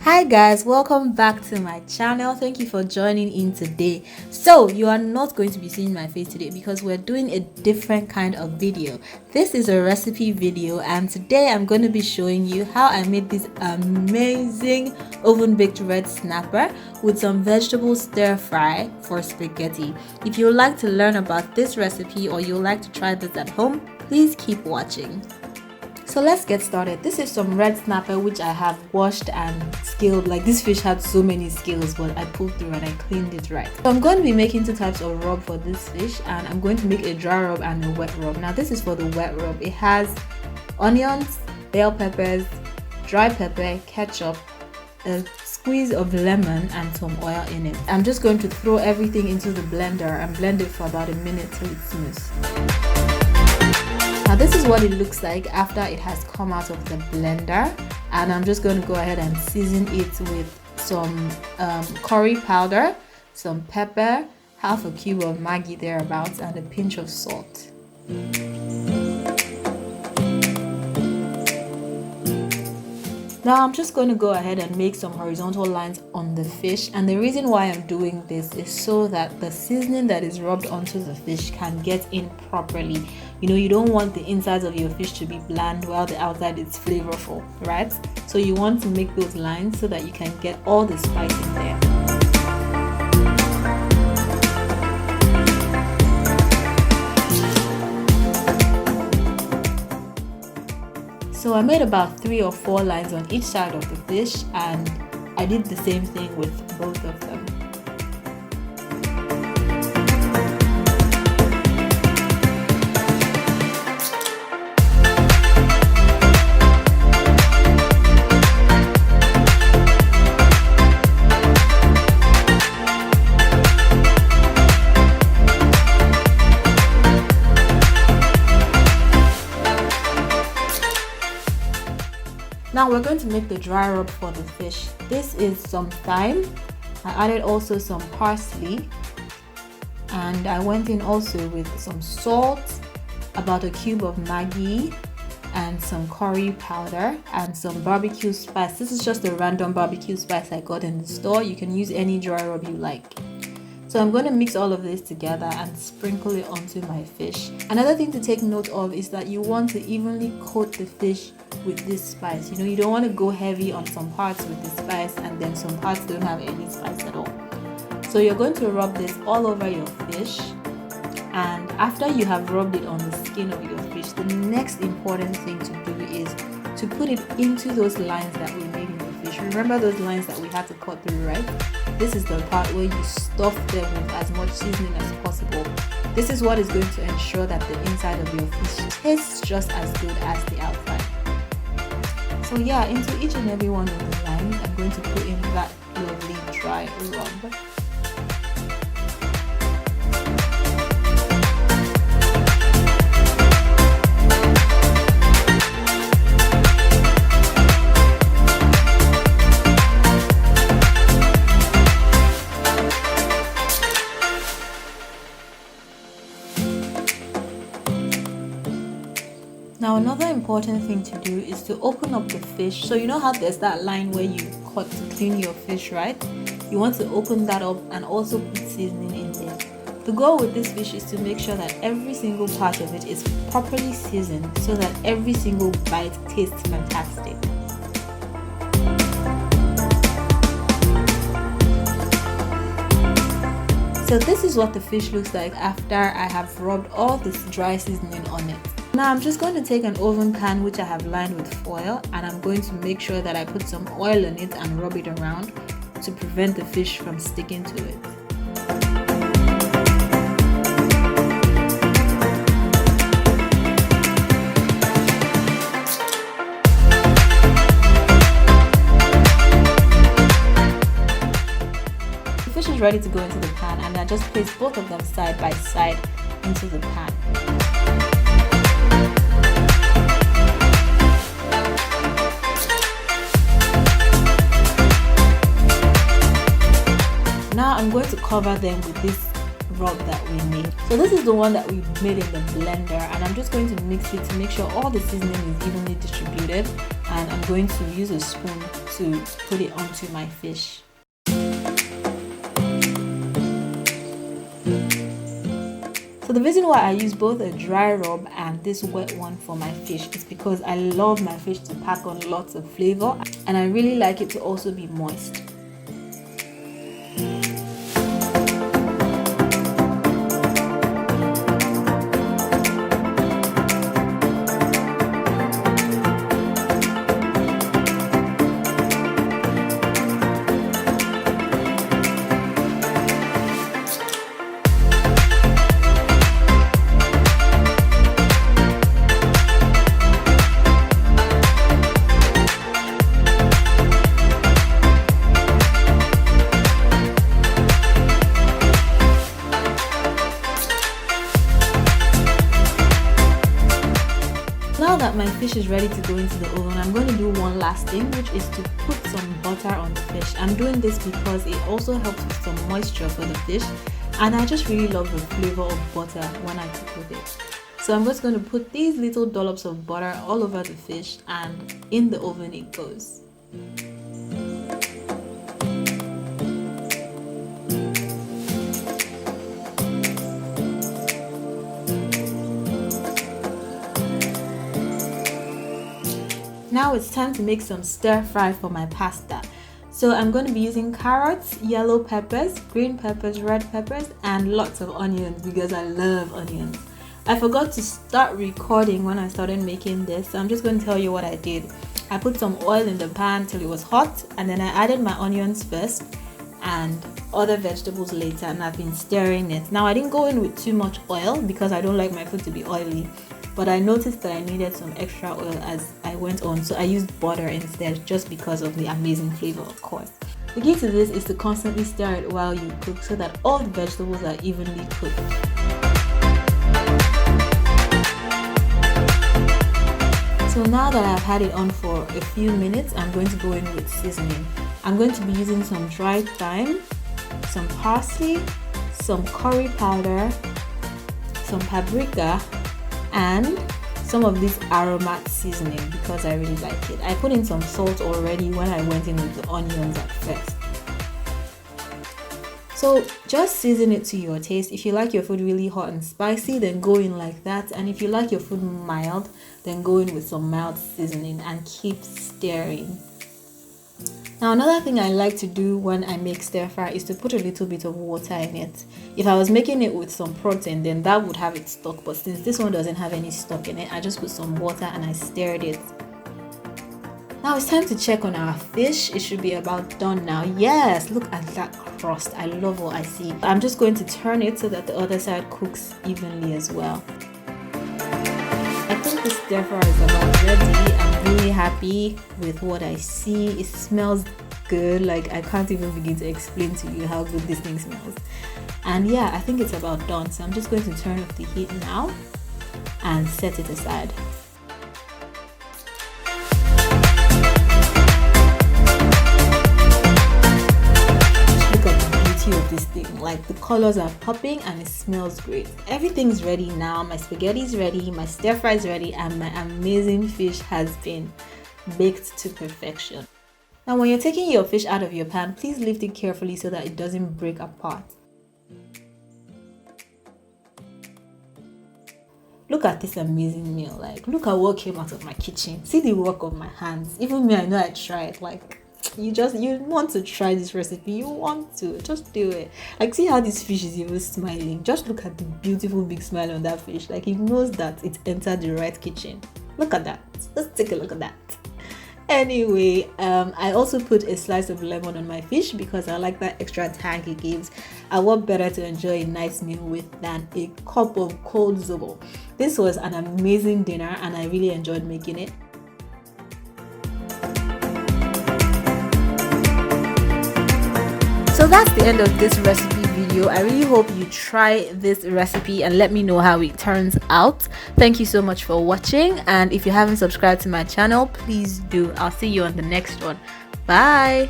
Hi guys, welcome back to my channel. Thank you for joining in today. So you are not going to be seeing my face today because we're doing a different kind of video. This is a recipe video and today I'm going to be showing you how I made this amazing oven baked red snapper with some vegetable stir fry for spaghetti. If you would like to learn about this recipe or you would like to try this at home, please keep watching. So let's get started. This is some red snapper which I have washed and scaled. Like, this fish had so many scales, but I pulled through and I cleaned it right. So I'm going to be making two types of rub for this fish, and I'm going to make a dry rub and a wet rub. Now this is for the wet rub. It has onions, bell peppers, dry pepper, ketchup, a squeeze of lemon and some oil in it. I'm just going to throw everything into the blender and blend it for about a minute till it's smooth. Now this is what it looks like after it has come out of the blender, and I'm just going to go ahead and season it with some curry powder, some pepper, half a cube of Maggi thereabouts, and a pinch of salt. Now I'm just going to go ahead and make some horizontal lines on the fish, and the reason why I'm doing this is so that the seasoning that is rubbed onto the fish can get in properly. You know, you don't want the insides of your fish to be bland while the outside is flavorful, right? So you want to make those lines so that you can get all the spice in there. So I made about 3 or 4 lines on each side of the fish, and I did the same thing with both of them. Now we're going to make the dry rub for the fish. This is some thyme. I added also some parsley, and I went in also with some salt, about a cube of Maggi, and some curry powder and some barbecue spice. This is just a random barbecue spice I got in the store. You can use any dry rub you like. So I'm going to mix all of this together and sprinkle it onto my fish. Another thing to take note of is that you want to evenly coat the fish with this spice. You know, you don't want to go heavy on some parts with the spice and then some parts don't have any spice at all. So you're going to rub this all over your fish, and after you have rubbed it on the skin of your fish, the next important thing to do is to put it into those lines that we made in the fish. Remember those lines that we had to cut through, right? This is the part where you stuff them with as much seasoning as possible. This is what is going to ensure that the inside of your fish tastes just as good as the outside. So yeah, into each and every one of the lines, I'm going to put in that lovely dry rub. Now another important thing to do is to open up the fish. So you know how there's that line where you cut to clean your fish, right? You want to open that up and also put seasoning in there. The goal with this fish is to make sure that every single part of it is properly seasoned so that every single bite tastes fantastic. So this is what the fish looks like after I have rubbed all this dry seasoning on it. Now I'm just going to take an oven pan which I have lined with foil, and I'm going to make sure that I put some oil in it and rub it around to prevent the fish from sticking to it. The fish is ready to go into the pan, and I just place both of them side by side into the pan. Now I'm going to cover them with this rub that we made. So this is the one that we made in the blender, and I'm just going to mix it to make sure all the seasoning is evenly distributed and I'm going to use a spoon to put it onto my fish. So the reason why I use both a dry rub and this wet one for my fish is because I love my fish to pack on lots of flavor, and I really like it to also be moist. Now that my fish is ready to go into the oven, I'm going to do one last thing, which is to put some butter on the fish. I'm doing this because it also helps with some moisture for the fish, and I just really love the flavor of butter when I cook with it. So I'm just going to put these little dollops of butter all over the fish, and in the oven it goes. Now it's time to make some stir fry for my pasta. So I'm going to be using carrots, yellow peppers, green peppers, red peppers, and lots of onions because I love onions. I forgot to start recording when I started making this, so I'm just going to tell you what I did. I put some oil in the pan till it was hot, and then I added my onions first and other vegetables later, and I've been stirring it. Now I didn't go in with too much oil because I don't like my food to be oily, but I noticed that I needed some extra oil as I went on, so I used butter instead just because of the amazing flavor, of course. The key to this is to constantly stir it while you cook so that all the vegetables are evenly cooked. So now that I've had it on for a few minutes, I'm going to go in with seasoning. I'm going to be using some dried thyme, some parsley, some curry powder, some paprika, and some of this aromat seasoning because I really like it. I put in some salt already when I went in with the onions at first. So just season it to your taste. If you like your food really hot and spicy, then go in like that, and if you like your food mild, then go in with some mild seasoning and keep stirring. Now another thing I like to do when I make stir fry is to put a little bit of water in it. If I was making it with some protein, then that would have it stuck, but since this one doesn't have any stock in it, I just put some water and I stirred it. Now it's time to check on our fish. It should be about done now. Yes, look at that crust. I love what I see. I'm just going to turn it so that the other side cooks evenly as well. I think this stir fry is about ready. I'm really happy with what I see. It smells good. Like, I can't even begin to explain to you how good this thing smells. And yeah, I think it's about done. So I'm just going to turn off the heat now and set it aside. Of this thing, like the colors are popping and it smells great. Everything's ready now. My spaghetti is ready, my stir fry is ready, and my amazing fish has been baked to perfection. Now when you're taking your fish out of your pan, please lift it carefully so that it doesn't break apart. Look at this amazing meal. Like, look at what came out of my kitchen. See the work of my hands. Even me, I know I tried. Like, you want to try this recipe, you want to just do it. Like, see how this fish is even smiling. Just look at the beautiful big smile on that fish. Like, it knows that it entered the right kitchen. Look at that. Let's take a look at that. Anyway, I also put a slice of lemon on my fish because I like that extra tang it gives. And what better to enjoy a nice meal with than a cup of cold zobo. This was an amazing dinner and I really enjoyed making it. So that's the end of this recipe video. I really hope you try this recipe and let me know how it turns out. Thank you so much for watching, and if you haven't subscribed to my channel, please do. I'll see you on the next one. Bye.